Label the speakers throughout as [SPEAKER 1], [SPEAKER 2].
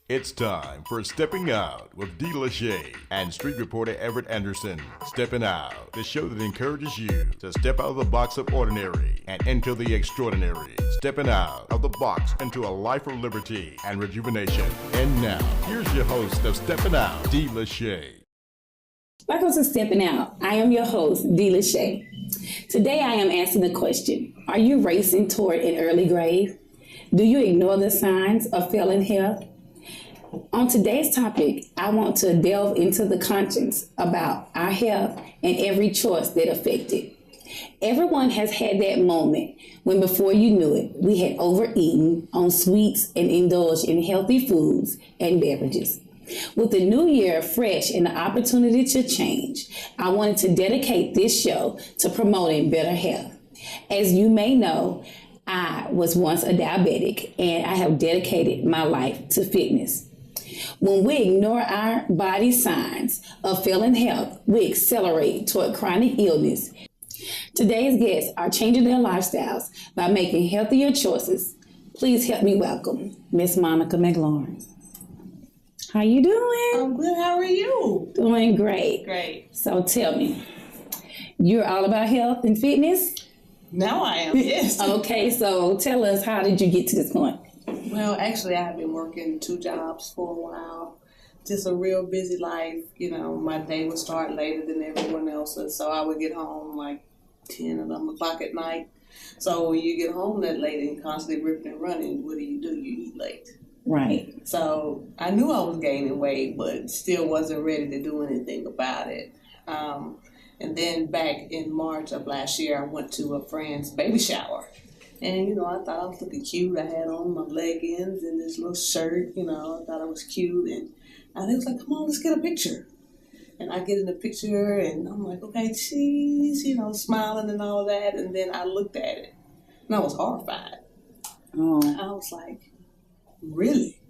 [SPEAKER 1] It's time for Stepping Out with D.Lashay and street reporter Everett Anderson. Stepping Out, the show that encourages you to step out of the box of ordinary and into the extraordinary. Stepping out of the box into a life of liberty and rejuvenation. And now, here's your host of Stepping Out, D.Lashay.
[SPEAKER 2] Welcome to Stepping Out. I am your host, D.Lashay. Today I am asking the question, are you racing toward an early grave? Do you ignore the signs of failing health? On today's topic, I want to delve into the conscience about our health and every choice that affects it. Everyone has had that moment when before you knew it, we had overeaten on sweets and indulged in healthy foods and beverages. With the new year fresh and the opportunity to change, I wanted to dedicate this show to promoting better health. As you may know, I was once a diabetic and I have dedicated my life to fitness. When we ignore our body signs of failing health, we accelerate toward chronic illness. Today's guests are changing their lifestyles by making healthier choices. Please help me welcome Miss Monica McLaurine. How you doing?
[SPEAKER 3] I'm good. How are you?
[SPEAKER 2] Doing great.
[SPEAKER 3] Great.
[SPEAKER 2] So tell me, you're all about health and fitness?
[SPEAKER 3] Now I am, yes.
[SPEAKER 2] Okay, so tell us, how did you get to this point?
[SPEAKER 3] Well, actually, I have been working 2 jobs for a while. Just a real busy life. You know, my day would start later than everyone else's, so I would get home like 10 or 11 o'clock at night. So when you get home that late and constantly ripping and running, what do? You eat late.
[SPEAKER 2] Right.
[SPEAKER 3] So I knew I was gaining weight, but still wasn't ready to do anything about it. And then back in March of last year, I went to a friend's baby shower. And, you know, I thought I was looking cute. I had on my leggings and this little shirt, you know, I thought I was cute. And they was like, come on, let's get a picture. And I get in the picture and I'm like, okay, cheese, you know, smiling and all that. And then I looked at it and I was horrified.
[SPEAKER 2] Oh.
[SPEAKER 3] I was like, really?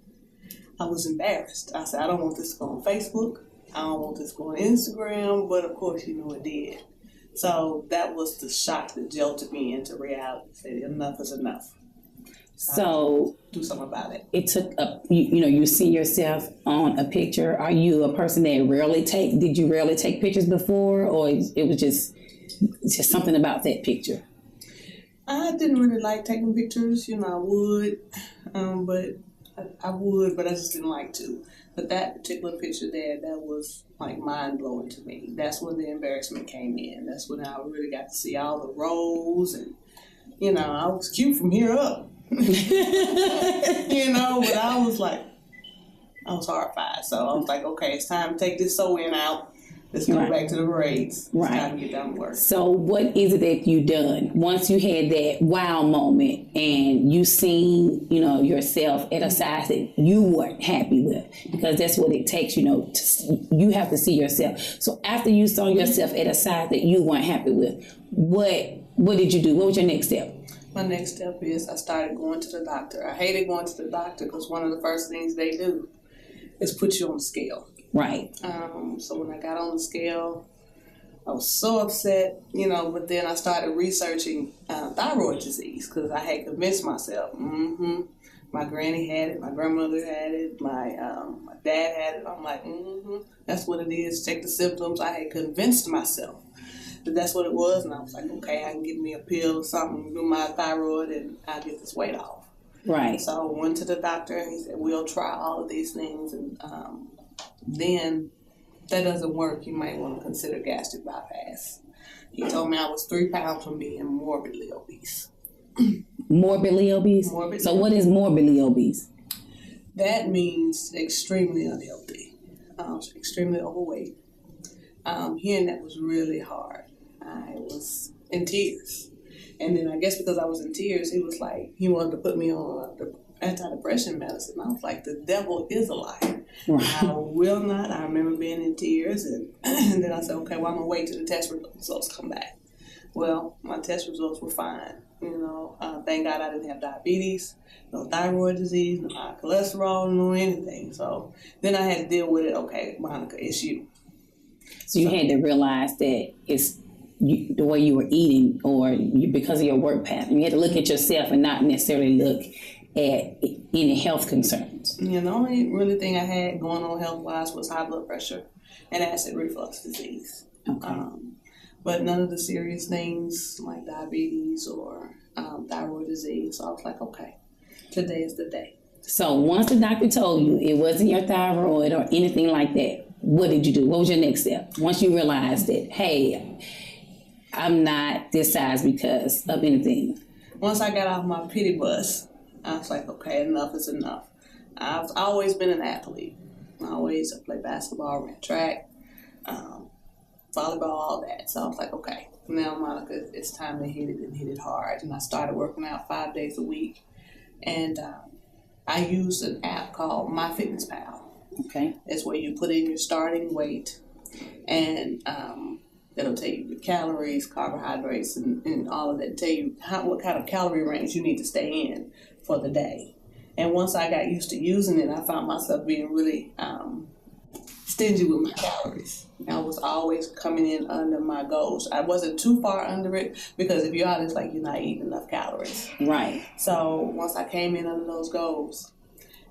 [SPEAKER 3] I was embarrassed. I said, I don't want this to go on Facebook. I don't want this to go on Instagram. But, of course, you know, it did. So that was the shock that jolted me into reality. Said enough is enough.
[SPEAKER 2] So
[SPEAKER 3] do something about it.
[SPEAKER 2] It took up. You see yourself on a picture. Are you a person that did you rarely take pictures before, or it was just something about that picture?
[SPEAKER 3] I didn't really like taking pictures. You know, I would, but I just didn't like to. But that particular picture there, that was like mind-blowing to me. That's when the embarrassment came in. That's when I really got to see all the rows and, you know, I was cute from here up. You know, but I was horrified. So I was like, okay, it's time to take this sew-in out. Let's go back to the braids. It's time to get done with work.
[SPEAKER 2] So what is it that you done once you had that wow moment and you seen, you know, yourself at a size that you weren't happy with? Because that's what it takes, you know, you have to see yourself. So after you saw yourself at a size that you weren't happy with, what did you do? What was your next step?
[SPEAKER 3] My next step is I started going to the doctor. I hated going to the doctor because one of the first things they do is put you on the scale.
[SPEAKER 2] Right.
[SPEAKER 3] So when I got on the scale, I was so upset, you know, but then I started researching thyroid disease because I had convinced myself, my granny had it, my grandmother had it, my dad had it. I'm like, that's what it is. Check the symptoms. I had convinced myself that that's what it was. And I was like, okay, I can give me a pill or something, do my thyroid, and I'll get this weight off.
[SPEAKER 2] Right.
[SPEAKER 3] So I went to the doctor and he said, we'll try all of these things. And then if that doesn't work, you might want to consider gastric bypass. He told me I was 3 pounds from being morbidly obese.
[SPEAKER 2] Morbidly obese? So what is morbidly obese?
[SPEAKER 3] That means extremely unhealthy, extremely overweight. Hearing that was really hard. I was in tears. And then I guess because I was in tears, he was like, he wanted to put me on the antidepressant medicine. I was like, the devil is a liar. Right. I will not. I remember being in tears. And then I said, okay, well, I'm going to wait till the test results come back. Well, my test results were fine. You know, thank God I didn't have diabetes, no thyroid disease, no high cholesterol, no anything. So then I had to deal with it. Okay, Monica, it's you.
[SPEAKER 2] So you had to realize that it's the way you were eating, or because of your work pattern. You had to look at yourself and not necessarily look at any health concerns?
[SPEAKER 3] The only really thing I had going on health-wise was high blood pressure and acid reflux disease.
[SPEAKER 2] Okay.
[SPEAKER 3] But none of the serious things like diabetes or thyroid disease. So I was like, okay, today is the day.
[SPEAKER 2] So once the doctor told you it wasn't your thyroid or anything like that, what did you do? What was your next step? Once you realized that, hey, I'm not this size because of anything.
[SPEAKER 3] Once I got off my pity bus, I was like, okay, enough is enough. I've always been an athlete. I played basketball, ran track, volleyball, all that. So I was like, okay, now, Monica, it's time to hit it and hit it hard. And I started working out 5 days a week. And I used an app called MyFitnessPal.
[SPEAKER 2] Okay.
[SPEAKER 3] It's where you put in your starting weight, and it'll tell you your calories, carbohydrates, and all of that. Tell you what kind of calorie range you need to stay in for the day. And once I got used to using it, I found myself being really stingy with my calories. I was always coming in under my goals. I wasn't too far under it because if you're out, it's like you're not eating enough calories.
[SPEAKER 2] Right.
[SPEAKER 3] So once I came in under those goals,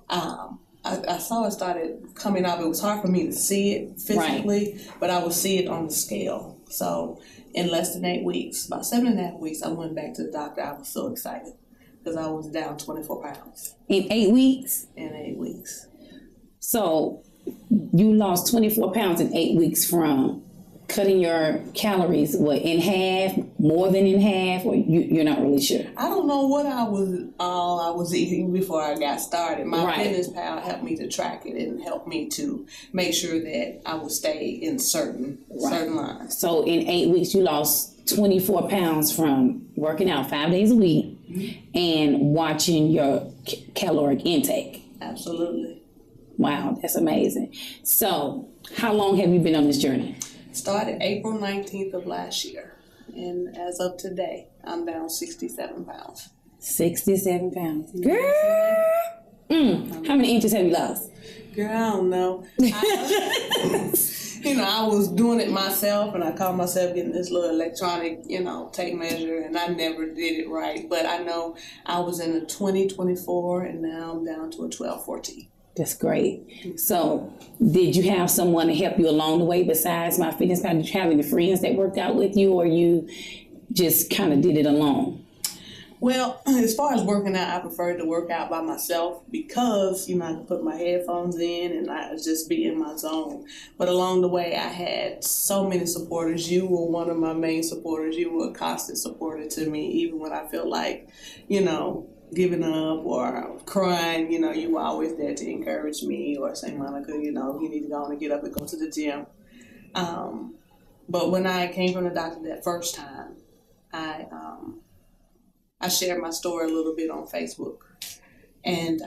[SPEAKER 3] I saw it started coming up. It was hard for me to see it physically, right, but I would see it on the scale. So in less than 8 weeks, about 7.5 weeks, I went back to the doctor. I was so excited because I was down 24 pounds.
[SPEAKER 2] In 8 weeks?
[SPEAKER 3] In 8 weeks.
[SPEAKER 2] So you lost 24 pounds in 8 weeks from cutting your calories, what, in half, more than in half, or you're not really sure?
[SPEAKER 3] I don't know what I was eating before I got started. My MyFitnessPal helped me to track it and helped me to make sure that I would stay in certain lines.
[SPEAKER 2] So in 8 weeks, you lost 24 pounds from working out 5 days a week, mm-hmm, and watching your caloric intake.
[SPEAKER 3] Absolutely.
[SPEAKER 2] Wow, that's amazing. So how long have you been on this journey?
[SPEAKER 3] Started April 19th of last year. And as of today, I'm down 67 pounds.
[SPEAKER 2] 67 pounds. Girl! How many inches have you lost?
[SPEAKER 3] Girl, I don't know. I was doing it myself, and I caught myself getting this little electronic, tape measure, and I never did it right. But I know I was in a 2024, and now I'm down to a 12-14.
[SPEAKER 2] That's great. So did you have someone to help you along the way besides MyFitnessPal? Did you have any friends that worked out with you, or you just kind of did it alone?
[SPEAKER 3] Well, as far as working out, I preferred to work out by myself because, I could put my headphones in and I would just be in my zone. But along the way, I had so many supporters. You were one of my main supporters. You were a constant supporter to me, even when I felt like, giving up or crying, you were always there to encourage me or say, Monica, you need to go on and get up and go to the gym. But when I came from the doctor that first time, I shared my story a little bit on Facebook and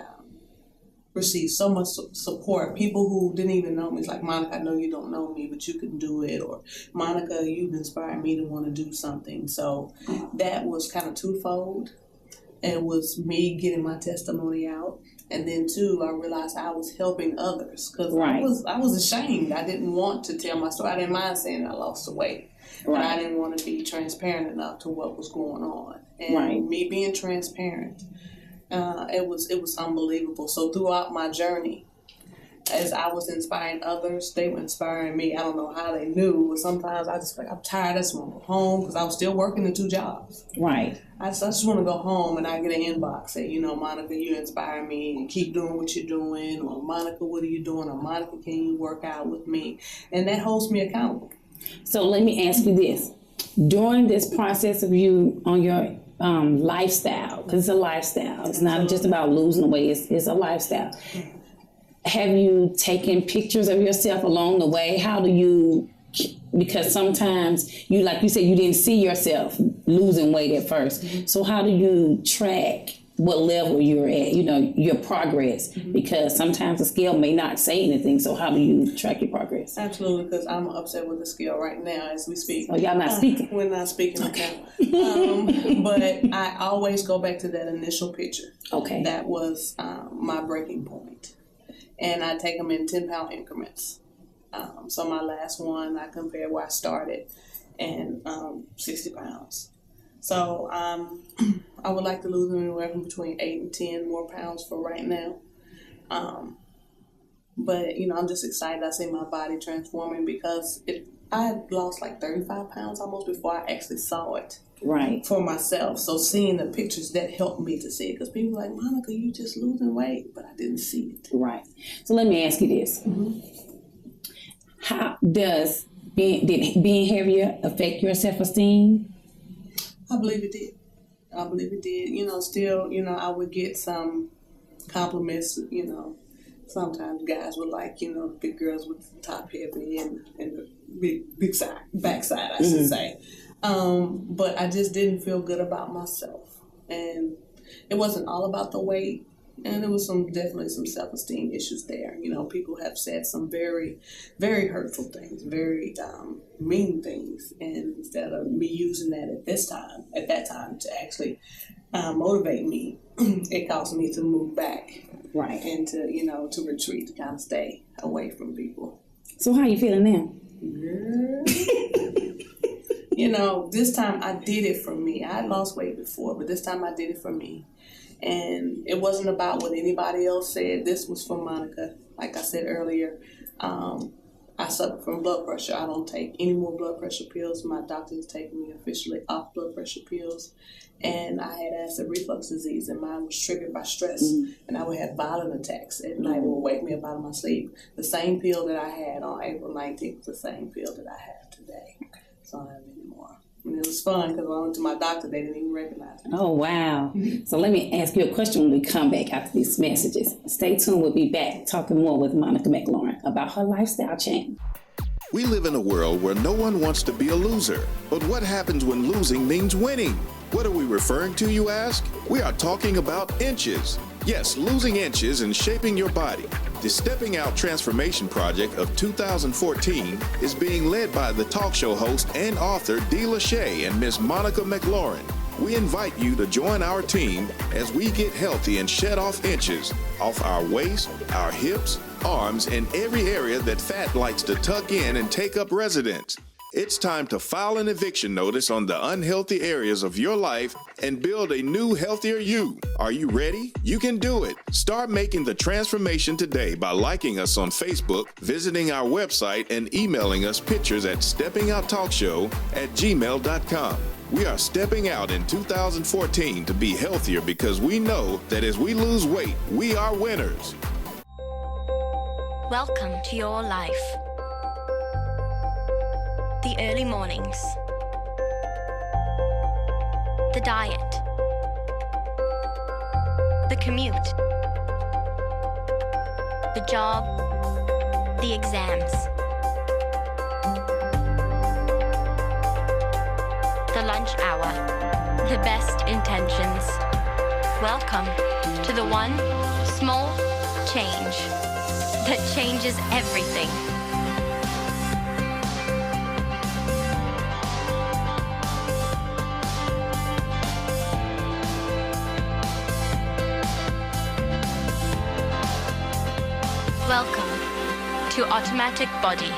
[SPEAKER 3] received so much support. People who didn't even know me, it's like, Monica, I know you don't know me, but you can do it. Or, Monica, you've inspired me to want to do something. So that was kind of twofold. It was me getting my testimony out. And then, too, I realized I was helping others because I was ashamed. I didn't want to tell my story. I didn't mind saying I lost the weight. But I didn't want to be transparent enough to what was going on. And me being transparent, it was unbelievable. So throughout my journey, as I was inspiring others, they were inspiring me. I don't know how they knew, but sometimes I just I'm tired. I just want to go home because I was still working in 2 jobs.
[SPEAKER 2] Right.
[SPEAKER 3] I just want to go home and I get an inbox say, Monica, you inspire me and keep doing what you're doing. Or, Monica, what are you doing? Or, Monica, can you work out with me? And that holds me accountable.
[SPEAKER 2] So let me ask you this. During this process of you on your lifestyle, because it's a lifestyle. It's not just about losing weight. It's a lifestyle. Have you taken pictures of yourself along the way? How do you, because sometimes you, like you said, you didn't see yourself losing weight at first. Mm-hmm. So how do you track what level you're at, your progress? Mm-hmm. Because sometimes the scale may not say anything. So how do you track your progress?
[SPEAKER 3] Absolutely, because I'm upset with the scale right now as we speak.
[SPEAKER 2] Oh, y'all not speaking?
[SPEAKER 3] We're not speaking. Okay. But I always go back to that initial picture. Okay. That was my breaking point. And I take them in 10-pound increments. So my last one, I compared where I started and 60 pounds. So I would like to lose anywhere from between 8 and 10 more pounds for right now. But, you know, I'm just excited. I see my body transforming because I had lost like 35 pounds almost before I actually saw it.
[SPEAKER 2] Right.
[SPEAKER 3] For myself. So seeing the pictures, that helped me to see it. Because people are like, Monica, you just losing weight. But I didn't see it.
[SPEAKER 2] Right. So let me ask you this. How does being heavier affect your self-esteem?
[SPEAKER 3] I believe it did. You know, still, you know, I would get some compliments, you know. Sometimes guys would like, you know, big girls with top heavy and the big side, backside, I should say. But I just didn't feel good about myself. And it wasn't all about the weight. And there was definitely some self-esteem issues there. You know, people have said some very, very hurtful things, very mean things. And instead of me using that at that time to actually motivate me, it caused me to move back.
[SPEAKER 2] Right.
[SPEAKER 3] And to, you know, to retreat, to kind of stay away from people.
[SPEAKER 2] So how are you feeling now?
[SPEAKER 3] You know, this time I did it for me. I had lost weight before, but this time I did it for me. And it wasn't about what anybody else said. This was for Monica. Like I said earlier, I suffer from blood pressure. I don't take any more blood pressure pills. My doctor has taken me officially off blood pressure pills. And I had acid reflux disease, and mine was triggered by stress. And I would have violent attacks at night. It would wake me up out of my sleep. The same pill that I had on April 19th was the same pill that I have today. So I don't have any more. And it was fun because when I went to my doctor, they didn't even recognize me.
[SPEAKER 2] Oh, wow. So let me ask you a question when we come back after these messages. Stay tuned. We'll be back talking more with Monica McLaurine about her lifestyle change.
[SPEAKER 4] We live in a world where no one wants to be a loser. But what happens when losing means winning? What are we referring to, you ask? We are talking about inches. Yes, losing inches and shaping your body. The Stepping Out Transformation Project of 2014 is being led by the talk show host and author D.Lashay and Miss Monica McLaurine. We invite you to join our team as we get healthy and shed off inches off our waist, our hips, arms, and every area that fat likes to tuck in and take up residence. It's time to file an eviction notice on the unhealthy areas of your life and build a new, healthier you. Are you ready? You can do it. Start making the transformation today by liking us on Facebook, visiting our website, and emailing us pictures at steppingouttalkshow@gmail.com. We are stepping out in 2014 to be healthier because we know that as we lose weight, we are winners.
[SPEAKER 5] Welcome to your life. The early mornings. The diet. The commute. The job. The exams. The lunch hour. The best intentions. Welcome to the one small change that changes everything. Welcome to Automatic Body.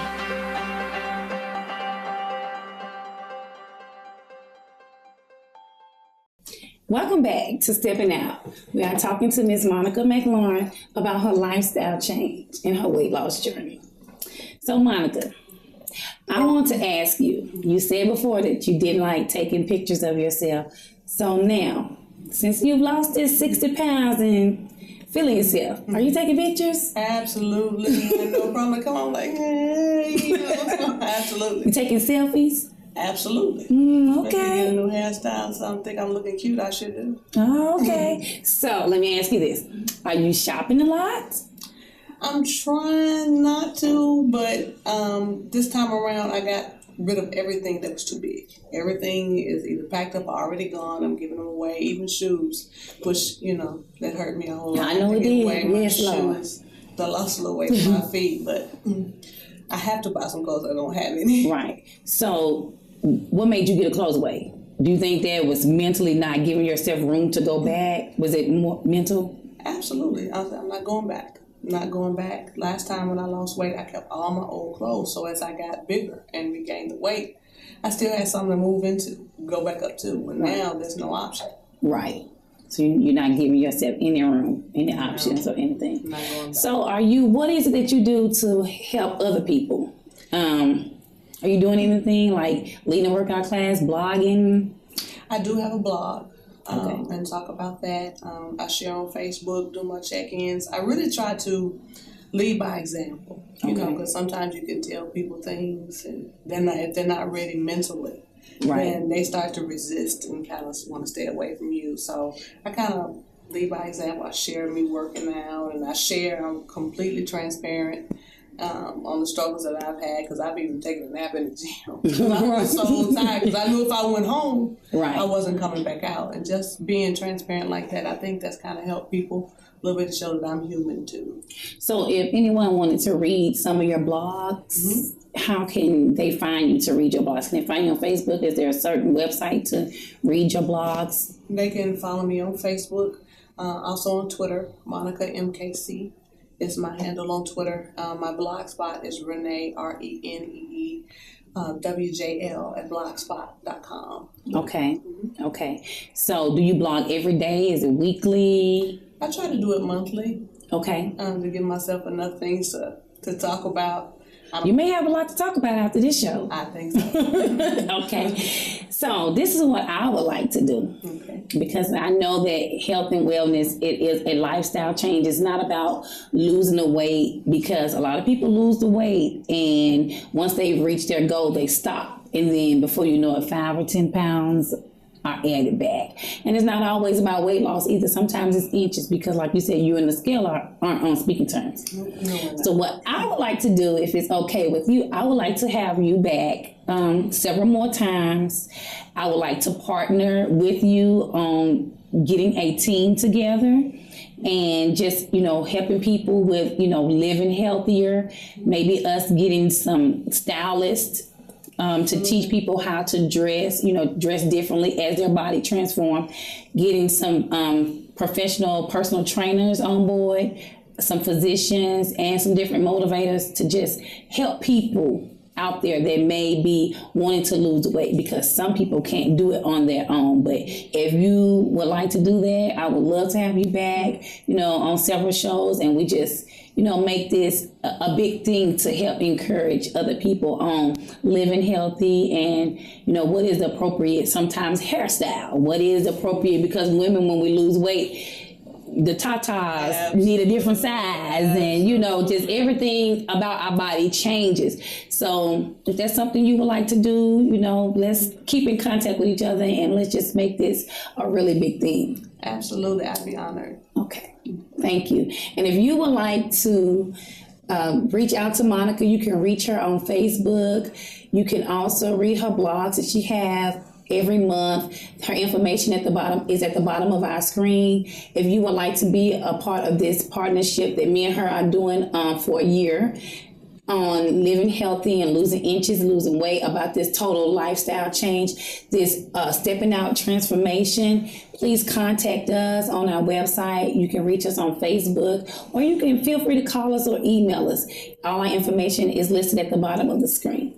[SPEAKER 2] Welcome back to Stepping Out. We are talking to Ms. Monica McLaurine about her lifestyle change and her weight loss journey. So, Monica, I want to ask you, you said before that you didn't like taking pictures of yourself. So now, since you've lost this 60 pounds and feeling yourself, are you taking pictures?
[SPEAKER 3] Absolutely. No problem. Come on, like, hey. Absolutely.
[SPEAKER 2] You taking selfies?
[SPEAKER 3] Absolutely.
[SPEAKER 2] Okay.
[SPEAKER 3] Get a new hairstyle, so I think I'm looking cute. I should do.
[SPEAKER 2] Oh, okay. So let me ask you this. Are you shopping a lot?
[SPEAKER 3] I'm trying not to, but this time around I got rid of everything that was too big. Everything is either packed up or already gone. I'm giving them away, even shoes, which, you know, that hurt me a whole lot.
[SPEAKER 2] I know it did. Yes, Lord.
[SPEAKER 3] Shoes, the lost a little weight from my feet, but I have to buy some clothes. I don't have any.
[SPEAKER 2] Right. So what made you get a clothes away? Do you think that was mentally not giving yourself room to go back? Was it more mental?
[SPEAKER 3] Absolutely. I'm not going back. not going back. Last time when I lost weight, I kept all my old clothes. So as I got bigger and regained the weight, I still had something to move into, go back up to. But now there's no option.
[SPEAKER 2] Right. So you're not giving yourself any room, any options or anything.
[SPEAKER 3] Not going back.
[SPEAKER 2] So what is it that you do to help other people? Are you doing anything like leading a workout class, blogging?
[SPEAKER 3] I do have a blog.
[SPEAKER 2] Okay.
[SPEAKER 3] And talk about that. I share on Facebook, do my check-ins. I really try to lead by example, you know, because sometimes you can tell people things and if they're not ready mentally, then they start to resist and kind of want to stay away from you. So I kind of lead by example. I share me working out, and I'm completely transparent on the struggles that I've had, because I've even taken a nap in the gym. I was so tired because I knew if I went home, I wasn't coming back out. And just being transparent like that, I think that's kind of helped people a little bit to show that I'm human too.
[SPEAKER 2] So if anyone wanted to read some of your blogs, how can they find you to read your blogs? Can they find you on Facebook? Is there a certain website to read your blogs?
[SPEAKER 3] They can follow me on Facebook, also on Twitter, Monica MKC. Is my handle on Twitter. My blog spot is Renee, RENEE, WJL at blogspot.com.
[SPEAKER 2] Okay. Okay. So do you blog every day? Is it weekly?
[SPEAKER 3] I try to do it monthly.
[SPEAKER 2] Okay.
[SPEAKER 3] To give myself enough things to talk about.
[SPEAKER 2] You may have a lot to talk about after this show.
[SPEAKER 3] I think so.
[SPEAKER 2] Okay. So this is what I would like to do.
[SPEAKER 3] Okay.
[SPEAKER 2] Because I know that health and wellness, it is a lifestyle change. It's not about losing the weight, because a lot of people lose the weight and once they've reached their goal, they stop. And then before you know it, 5 or 10 pounds are added back. And it's not always about weight loss either. Sometimes it's inches, because like you said, you and the scale aren't on speaking terms.
[SPEAKER 3] No.
[SPEAKER 2] So what I would like to do, if it's okay with you, I would like to have you back several more times. I would like to partner with you on getting a team together and just, helping people with, living healthier. Maybe us getting some stylists to teach people how to dress, dress differently as their body transforms. Getting some professional personal trainers on board, some physicians, and some different motivators to just help people out there that may be wanting to lose weight, because some people can't do it on their own. But if you would like to do that, I would love to have you back, on several shows, and we just, make this a big thing to help encourage other people on living healthy and, what is the appropriate, sometimes hairstyle, what is appropriate, because women, when we lose weight, the tatas need a different size, and just everything about our body changes. So if that's something you would like to do, let's keep in contact with each other and let's just make this a really big thing.
[SPEAKER 3] Absolutely, I'd be honored.
[SPEAKER 2] Okay, thank you. And if you would like to reach out to Monica, you can reach her on Facebook. You can also read her blogs that she has every month. Her information is at the bottom of our screen. If you would like to be a part of this partnership that me and her are doing for a year on living healthy and losing inches, losing weight, about this total lifestyle change, this stepping out transformation, please contact us on our website. You can reach us on Facebook, or you can feel free to call us or email us. All our information is listed at the bottom of the screen.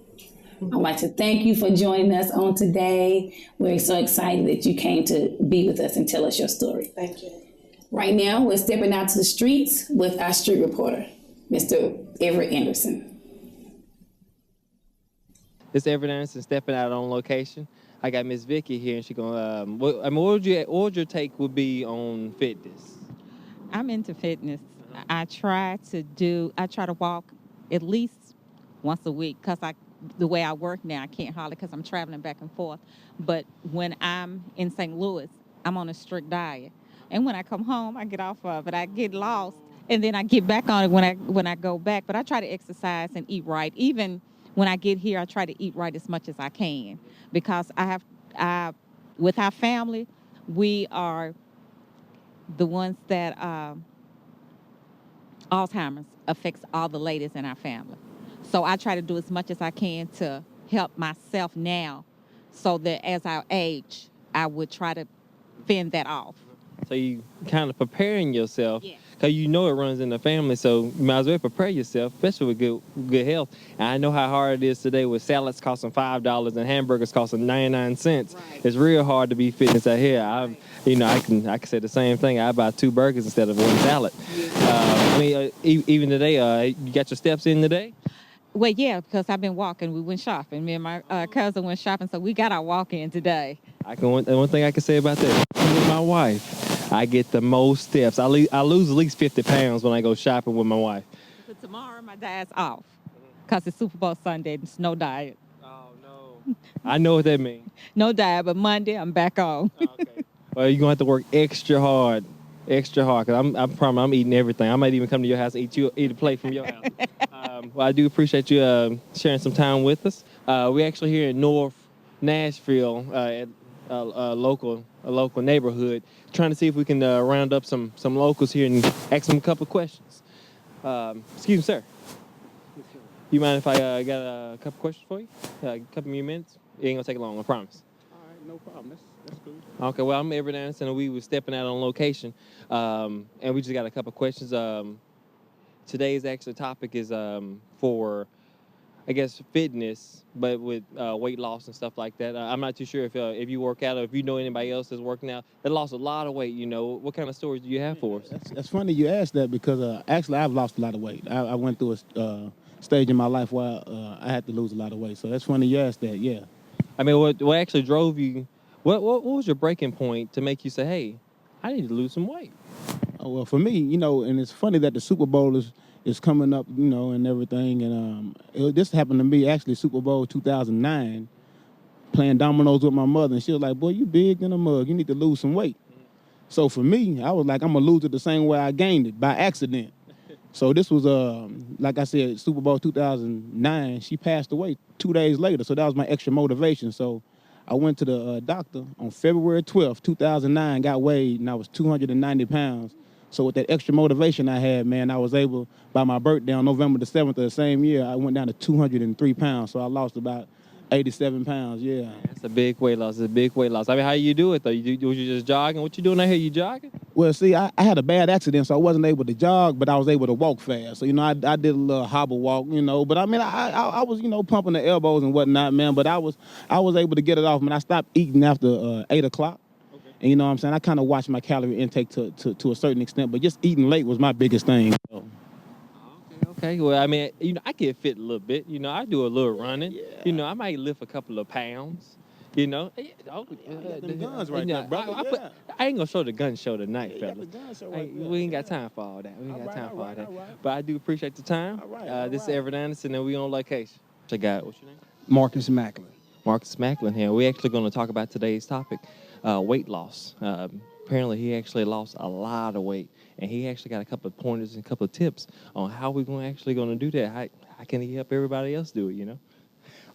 [SPEAKER 2] I'd like to thank you for joining us on today. We're so excited that you came to be with us and tell us your story.
[SPEAKER 3] Thank you.
[SPEAKER 2] Right now, we're stepping out to the streets with our street reporter, Mr. Everett Anderson.
[SPEAKER 6] It's Everett Anderson stepping out on location. I got Miss Vicky here, and she's gonna. What would your take would be on fitness?
[SPEAKER 7] I'm into fitness. I try to walk at least once a week, because the way I work now, I can't hardly, because I'm traveling back and forth. But when I'm in St. Louis, I'm on a strict diet. And when I come home, I get off of it. I get lost, and then I get back on it when I go back. But I try to exercise and eat right. Even when I get here, I try to eat right as much as I can, because with our family, we are the ones that Alzheimer's affects all the ladies in our family. So I try to do as much as I can to help myself now, so that as I age, I would try to fend that off.
[SPEAKER 6] So you kind of preparing yourself.
[SPEAKER 7] Yeah.
[SPEAKER 6] Because you know it runs in the family, so you might as well prepare yourself, especially with good health. And I know how hard it is today with salads costing $5 and hamburgers costing 99 cents.
[SPEAKER 7] Right.
[SPEAKER 6] It's real hard to be fitness out here. I can say the same thing. I buy 2 burgers instead of 1 salad. Even today, you got your steps in today?
[SPEAKER 7] Well, yeah, because I've been walking. We went shopping. Me and my cousin went shopping, so we got our walk in today.
[SPEAKER 6] One thing I can say about that, with my wife, I get the most steps. I lose at least 50 pounds when I go shopping with my wife.
[SPEAKER 7] So tomorrow, my diet's off because it's Super Bowl Sunday. It's no diet.
[SPEAKER 6] Oh, no. I know what that means.
[SPEAKER 7] No diet, but Monday, I'm back on.
[SPEAKER 6] Okay. Well, you're going to have to work extra hard, because I promise I'm eating everything. I might even come to your house and eat a plate from your house. Well, I do appreciate you sharing some time with us. We're actually here in North Nashville at a local neighborhood, trying to see if we can round up some locals here and ask them a couple of questions. Excuse me, sir. You mind if I got a couple questions for you? A couple of minutes? It ain't gonna take long, I promise.
[SPEAKER 8] All right, no problem. That's cool.
[SPEAKER 6] Okay, well, I'm Everett Anderson, and we were stepping out on location, and we just got a couple of questions. Today's actual topic is for, I guess, fitness, but with weight loss and stuff like that. I'm not too sure if you work out or if you know anybody else that's working out that lost a lot of weight. What kind of stories do you have for us?
[SPEAKER 8] That's funny you asked that because actually I've lost a lot of weight. I went through a stage in my life where I had to lose a lot of weight. So that's funny you asked that, yeah.
[SPEAKER 6] I mean, what actually drove you? What was your breaking point to make you say, hey, I need to lose some weight?
[SPEAKER 8] Oh, well, for me, and it's funny that the Super Bowl is coming up, and everything. And this happened to me, actually, Super Bowl 2009, playing dominoes with my mother. And she was like, boy, you big in a mug. You need to lose some weight. So for me, I was like, I'm going to lose it the same way I gained it, by accident. So this was, like I said, Super Bowl 2009. She passed away 2 days later. So that was my extra motivation. So I went to the doctor on February 12th, 2009, got weighed, and I was 290 pounds. So with that extra motivation I had, man, I was able, by my birthday on November the 7th of the same year, I went down to 203 pounds. So I lost about 87 pounds, yeah.
[SPEAKER 6] That's a big weight loss. It's a big weight loss. I mean, how you do it, though? Was you just jogging? What you doing out here? You jogging?
[SPEAKER 8] Well, see, I had a bad accident, so I wasn't able to jog, but I was able to walk fast. So, I did a little hobble walk, but I mean, I was, pumping the elbows and whatnot, man, but I was able to get it off, man. I stopped eating after 8 o'clock. Okay. And you know what I'm saying? I kind of watched my calorie intake to a certain extent, but just eating late was my biggest thing. So.
[SPEAKER 6] Okay, well, I mean, I get fit a little bit. I do a little running. Yeah. I might lift a couple of pounds.
[SPEAKER 8] Them guns right there, brother.
[SPEAKER 6] I ain't gonna show the gun show tonight, fellas.
[SPEAKER 8] The gun show right
[SPEAKER 6] we ain't got time for all that. But I do appreciate the time. This is Everett Anderson, and we on location. Check out, what's your name?
[SPEAKER 9] Marcus Macklin.
[SPEAKER 6] Marcus Macklin here. We're actually going to talk about today's topic, weight loss. Apparently, he actually lost a lot of weight, and he actually got a couple of pointers and a couple of tips on how we're going to do that. How can he help everybody else do it,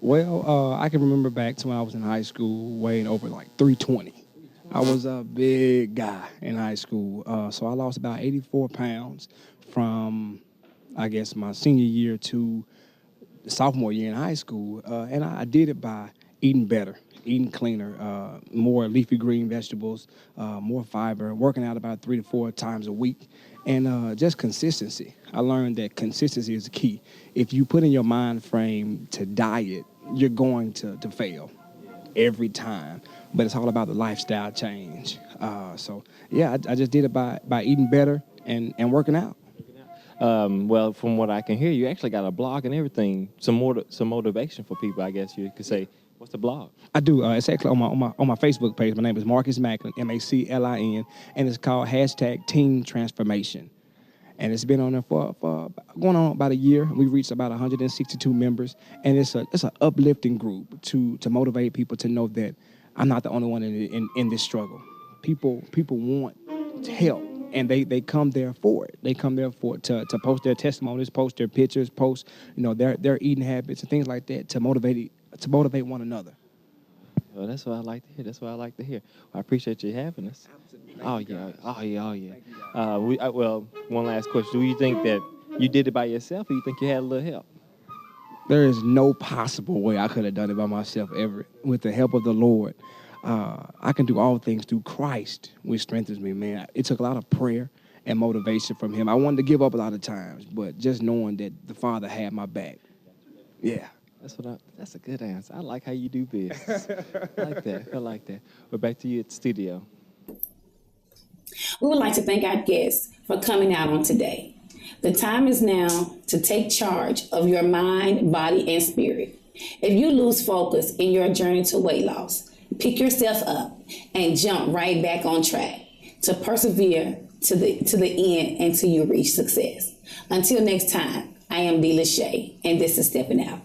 [SPEAKER 9] Well, I can remember back to when I was in high school, weighing over like 320. I was a big guy in high school, so I lost about 84 pounds from, I guess, my senior year to sophomore year in high school, and I did it by eating better, eating cleaner, more leafy green vegetables, more fiber, working out about 3 to 4 times a week, and just consistency. I learned that consistency is the key. If you put in your mind frame to diet, you're going to fail every time. But it's all about the lifestyle change. So, yeah, I just did it by eating better and working out.
[SPEAKER 6] Well, from what I can hear, you actually got a blog and everything. Some motivation for people, I guess you could say. What's the blog?
[SPEAKER 9] I do. It's actually on my Facebook page. My name is Marcus Macklin, Maclin, and it's called #Teen Transformation. And it's been on there for going on about a year. We've reached about 162 members, and it's an uplifting group to motivate people to know that I'm not the only one in this struggle. People want help. And they come there for it. They come there to post their testimonies, post their pictures, post their eating habits and things like that to motivate one another.
[SPEAKER 6] Well, that's what I like to hear. Well, I appreciate you having us.
[SPEAKER 9] Absolutely.
[SPEAKER 6] Oh yeah. Well, one last question: do you think that you did it by yourself, or you think you had a little help?
[SPEAKER 9] There is no possible way I could have done it by myself ever. With the help of the Lord, I can do all things through Christ, which strengthens me, man. It took a lot of prayer and motivation from him. I wanted to give up a lot of times, but just knowing that the Father had my back. Yeah.
[SPEAKER 6] That's a good answer. I like how you do business. I like that. I like that. We're back to you at the studio.
[SPEAKER 2] We would like to thank our guests for coming out on today. The time is now to take charge of your mind, body, and spirit. If you lose focus in your journey to weight loss, pick yourself up and jump right back on track to persevere to the end until you reach success. Until next time, I am D.Lashay, and this is Steppin' Out.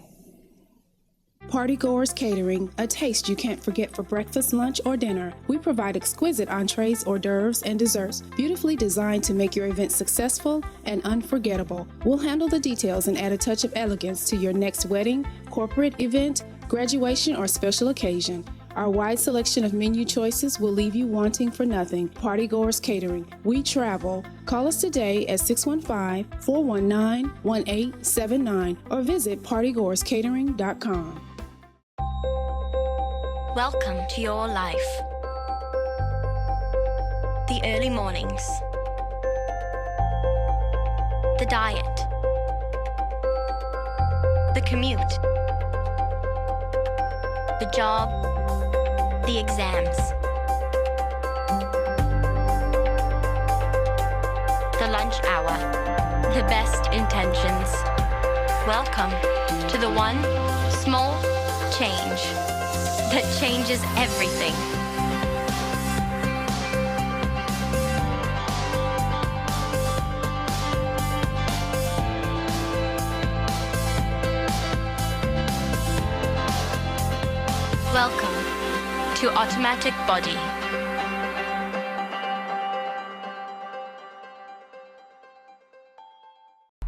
[SPEAKER 10] Partygoers Catering, a taste you can't forget for breakfast, lunch, or dinner. We provide exquisite entrees, hors d'oeuvres, and desserts, beautifully designed to make your event successful and unforgettable. We'll handle the details and add a touch of elegance to your next wedding, corporate event, graduation, or special occasion. Our wide selection of menu choices will leave you wanting for nothing. Partygoers Catering. We travel. Call us today at 615-419-1879 or visit partygoerscatering.com.
[SPEAKER 5] Welcome to your life. The early mornings. The diet. The commute. The job. The exams. The lunch hour. The best intentions. Welcome to the one small change that changes everything. Welcome to Automatic Body.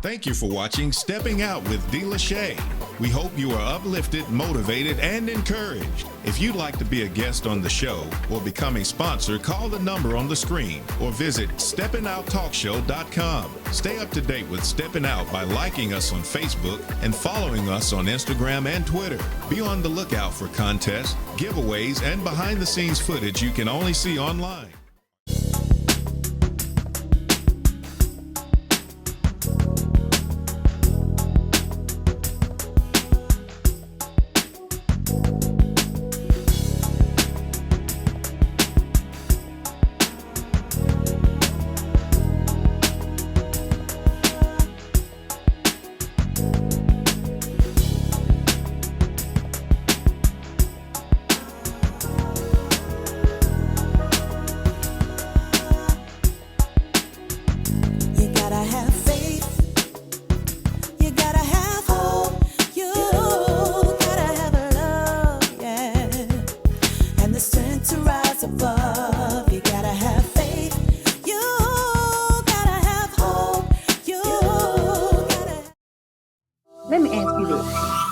[SPEAKER 4] Thank you for watching Stepping Out with D.Lashay. We hope you are uplifted, motivated, and encouraged. If you'd like to be a guest on the show or become a sponsor, call the number on the screen or visit steppinouttalkshow.com. Stay up to date with Steppin' Out by liking us on Facebook and following us on Instagram and Twitter. Be on the lookout for contests, giveaways, and behind-the-scenes footage you can only see online.
[SPEAKER 11] Let me ask you this.